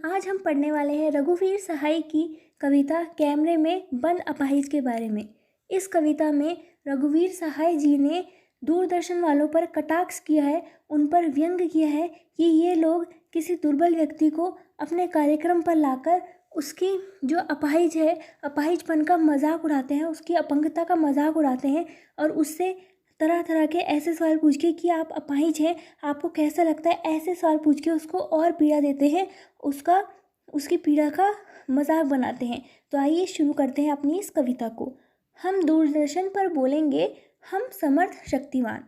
आज हम पढ़ने वाले हैं रघुवीर सहाय की कविता कैमरे में बंद अपाहिज के बारे में। इस कविता में रघुवीर सहाय जी ने दूरदर्शन वालों पर कटाक्ष किया है, उन पर व्यंग किया है कि ये लोग किसी दुर्बल व्यक्ति को अपने कार्यक्रम पर लाकर उसकी जो अपाहिज है, अपाहिजपन का मजाक उड़ाते हैं, उसकी अपंगता का मजाक उड़ाते हैं और उससे तरह तरह के ऐसे सवाल पूछ के कि आप अपाहिज हैं, आपको कैसा लगता है, ऐसे सवाल पूछ के उसको और पीड़ा देते हैं, उसकी पीड़ा का मजाक बनाते हैं। तो आइए शुरू करते हैं अपनी इस कविता को। हम दूरदर्शन पर बोलेंगे हम समर्थ शक्तिमान।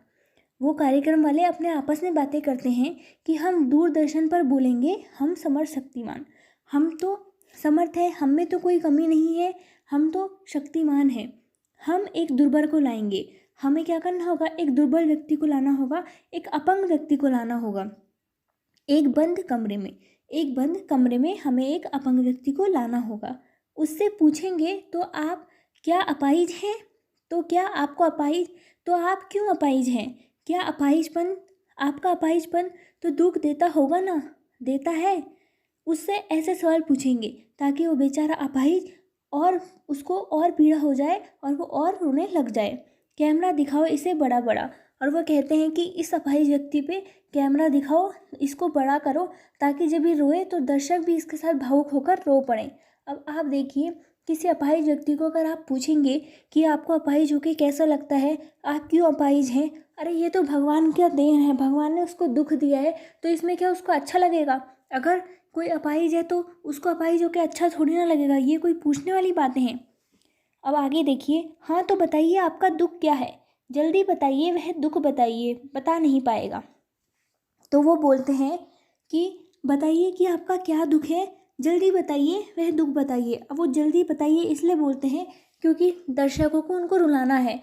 वो कार्यक्रम वाले अपने आपस में बातें करते हैं कि हम दूरदर्शन पर बोलेंगे हम समर्थ शक्तिमान। हम तो समर्थ हैं, हम में तो कोई कमी नहीं है, हम तो शक्तिमान हैं। हम एक दुर्बल को लाएंगे। हमें क्या करना होगा? एक दुर्बल व्यक्ति को लाना होगा, एक अपंग व्यक्ति को लाना होगा। एक बंद कमरे में हमें एक अपंग व्यक्ति को लाना होगा। उससे पूछेंगे तो आप क्या अपाहिज हैं? तो क्या आपको अपाहिज, तो आप क्यों अपाहिज हैं? क्या अपाहिजपन, आपका अपाहिजपन तो दुख देता होगा ना? देता है। उससे ऐसे सवाल पूछेंगे ताकि वो बेचारा अपाहिज और उसको और पीड़ा हो जाए और वो और रोने लग जाए। कैमरा दिखाओ इसे बड़ा बड़ा। और वो कहते हैं कि इस अपाहिज व्यक्ति पे कैमरा दिखाओ, इसको बड़ा करो ताकि जब ये रोए तो दर्शक भी इसके साथ भावुक होकर रो पड़े। अब आप देखिए, किसी अपाहिज व्यक्ति को अगर आप पूछेंगे कि आपको अपाहिज होके कैसा लगता है, आप क्यों अपाहिज हैं, अरे ये तो भगवान का देन है, भगवान ने उसको दुख दिया है, तो इसमें क्या उसको अच्छा लगेगा? अगर कोई अपाहिज है तो उसको अपाहिज होके अच्छा थोड़ी ना लगेगा। ये कोई पूछने वाली बातें हैं? अब आगे देखिए। हाँ तो बताइए आपका दुख क्या है, जल्दी बताइए, वह दुख बताइए, बता नहीं पाएगा। तो वो बोलते हैं कि बताइए कि आपका क्या दुख है, जल्दी बताइए, वह दुख बताइए। अब वो जल्दी बताइए इसलिए बोलते हैं क्योंकि दर्शकों को उनको रुलाना है,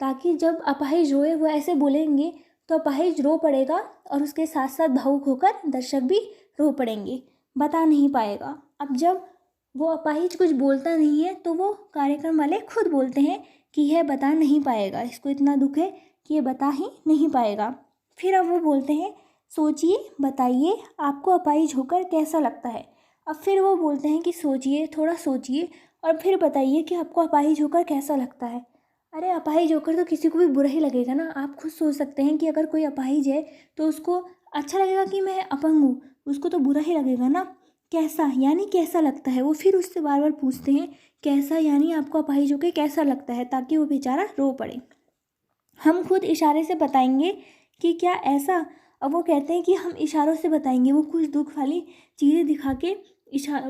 ताकि जब अपाहिज रोए वो ऐसे बोलेंगे तो अपाहिज रो पड़ेगा और उसके साथ साथ भावुक होकर दर्शक भी रो पड़ेंगे। बता नहीं पाएगा। अब जब वो अपाहिज कुछ बोलता नहीं है तो वो कार्यक्रम वाले खुद बोलते हैं कि यह बता नहीं पाएगा, इसको इतना दुख है कि ये बता ही नहीं पाएगा। फिर अब वो बोलते हैं सोचिए, बताइए आपको अपाहिज होकर कैसा लगता है। अब फिर वो बोलते हैं कि सोचिए, थोड़ा सोचिए और फिर बताइए कि आपको अपाहिज होकर कैसा लगता है। अरे अपाहिज होकर तो किसी को भी बुरा ही लगेगा ना। आप खुद सोच सकते हैं कि अगर कोई अपाहिज है तो उसको अच्छा लगेगा कि मैं अपंग हूँ, उसको तो बुरा ही लगेगा ना। कैसा यानी कैसा लगता है? वो फिर उससे बार बार पूछते हैं कैसा यानी आपको अपाहिज होकर कैसा लगता है, ताकि वो बेचारा रो पड़े। हम खुद इशारे से बताएंगे कि क्या ऐसा। अब वो कहते हैं कि हम इशारों से बताएंगे। वो कुछ दुख वाली चीज़ें दिखा के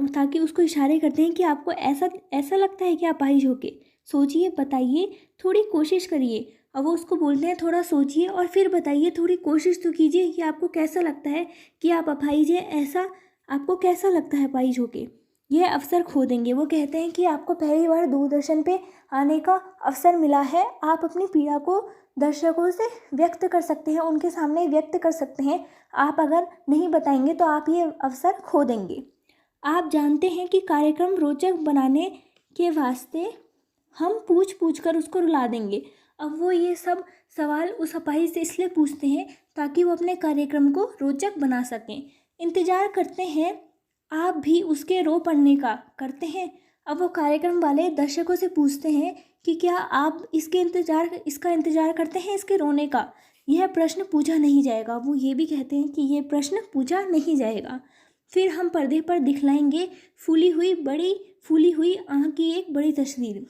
ताकि उसको इशारे करते हैं कि आपको ऐसा ऐसा लगता है कि अपाहिज होके। सोचिए, बताइए, थोड़ी कोशिश करिए। अब वो उसको बोलते हैं थोड़ा सोचिए और फिर बताइए, थोड़ी कोशिश तो कीजिए कि आपको कैसा लगता है कि आप अपाहिज हैं, ऐसा आपको कैसा लगता है अपाहिज होके। यह अवसर खो देंगे। वो कहते हैं कि आपको पहली बार दूरदर्शन पे आने का अवसर मिला है, आप अपनी पीड़ा को दर्शकों से व्यक्त कर सकते हैं, उनके सामने व्यक्त कर सकते हैं। आप अगर नहीं बताएंगे तो आप ये अवसर खो देंगे। आप जानते हैं कि कार्यक्रम रोचक बनाने के वास्ते हम पूछ पूछ कर उसको रुला देंगे। अब वो ये सब सवाल उस अपाहिज से इसलिए पूछते हैं ताकि वो अपने कार्यक्रम को रोचक बना सकें। इंतज़ार करते हैं आप भी उसके रो पड़ने का, करते हैं। अब वो कार्यक्रम वाले दर्शकों से पूछते हैं कि क्या आप इसका इंतज़ार करते हैं, इसके रोने का। यह प्रश्न पूछा नहीं जाएगा। वो ये भी कहते हैं कि ये प्रश्न पूछा नहीं जाएगा। फिर हम पर्दे पर दिखलाएंगे फूली हुई आँख की एक बड़ी तस्वीर।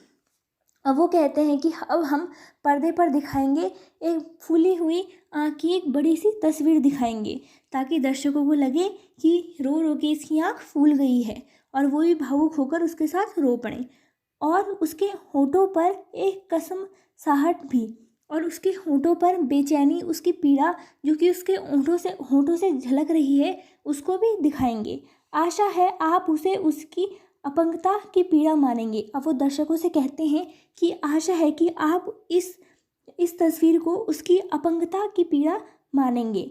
अब वो कहते हैं कि अब हम पर्दे पर दिखाएंगे एक फूली हुई आँख की एक बड़ी सी तस्वीर दिखाएंगे, ताकि दर्शकों को लगे कि रो रो के इसकी आँख फूल गई है और वो भी भावुक होकर उसके साथ रो पड़े। और उसके होठों पर एक कसम साहट भी, और उसके होठों पर बेचैनी, उसकी पीड़ा जो कि उसके होठों से झलक रही है, उसको भी दिखाएंगे। आशा है आप उसे उसकी अपंगता की पीड़ा मानेंगे। अब वो दर्शकों से कहते हैं कि आशा है कि आप इस तस्वीर को उसकी अपंगता की पीड़ा मानेंगे।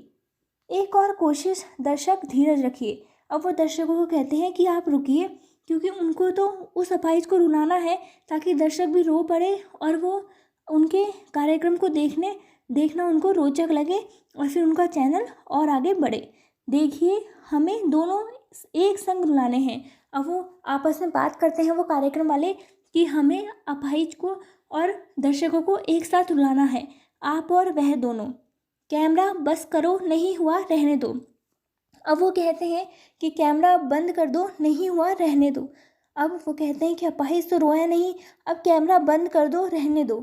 एक और कोशिश दर्शक, धीरज रखिए। अब वो दर्शकों को कहते हैं कि आप रुकिए, क्योंकि उनको तो उस अपाहिज को रुलाना है ताकि दर्शक भी रो पड़े और वो उनके कार्यक्रम को देखना उनको रोचक लगे और फिर उनका चैनल और आगे बढ़े। देखिए, हमें दोनों एक संग रुलाने हैं। अब वो आपस में बात करते हैं वो कार्यक्रम वाले कि हमें अपाहिज को और दर्शकों को एक साथ रुलाना है, आप और वह दोनों। कैमरा बस करो, नहीं हुआ रहने दो। अब वो कहते हैं कि कैमरा बंद कर दो, नहीं हुआ रहने दो। अब वो कहते हैं कि अपाहिज तो रोया नहीं, अब कैमरा बंद कर दो, रहने दो।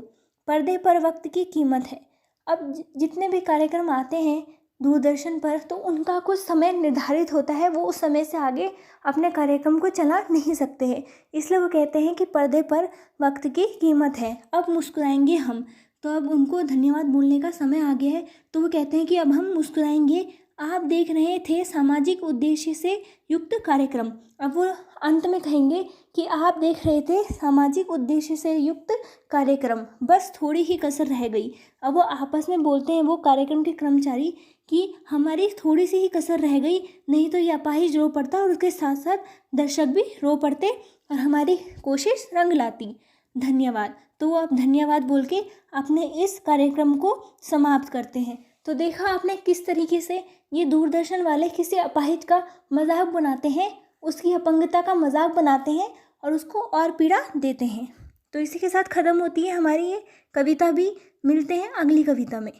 पर्दे पर वक्त की कीमत है। अब जितने भी कार्यक्रम आते हैं दूरदर्शन पर तो उनका कुछ समय निर्धारित होता है, वो उस समय से आगे अपने कार्यक्रम को चला नहीं सकते हैं। इसलिए वो कहते हैं कि पर्दे पर वक्त की कीमत है, अब मुस्कुराएंगे हम। तो अब उनको धन्यवाद बोलने का समय आ गया है, तो वो कहते हैं कि अब हम मुस्कुराएंगे। आप देख रहे थे सामाजिक उद्देश्य से युक्त कार्यक्रम। अब वो अंत में कहेंगे कि आप देख रहे थे सामाजिक उद्देश्य से युक्त कार्यक्रम, बस थोड़ी ही कसर रह गई। अब वो आपस में बोलते हैं वो कार्यक्रम के कर्मचारी कि हमारी थोड़ी सी ही कसर रह गई, नहीं तो ये अपाहिज रो पड़ता और उसके साथ साथ दर्शक भी रो पड़ते और हमारी कोशिश रंग लाती। धन्यवाद। तो वो अब धन्यवाद बोल के अपने इस कार्यक्रम को समाप्त करते हैं। तो देखा आपने किस तरीके से ये दूरदर्शन वाले किसी अपाहिज का मजाक बनाते हैं, उसकी अपंगता का मजाक बनाते हैं और उसको और पीड़ा देते हैं। तो इसी के साथ ख़त्म होती है हमारी ये कविता भी। मिलते हैं अगली कविता में।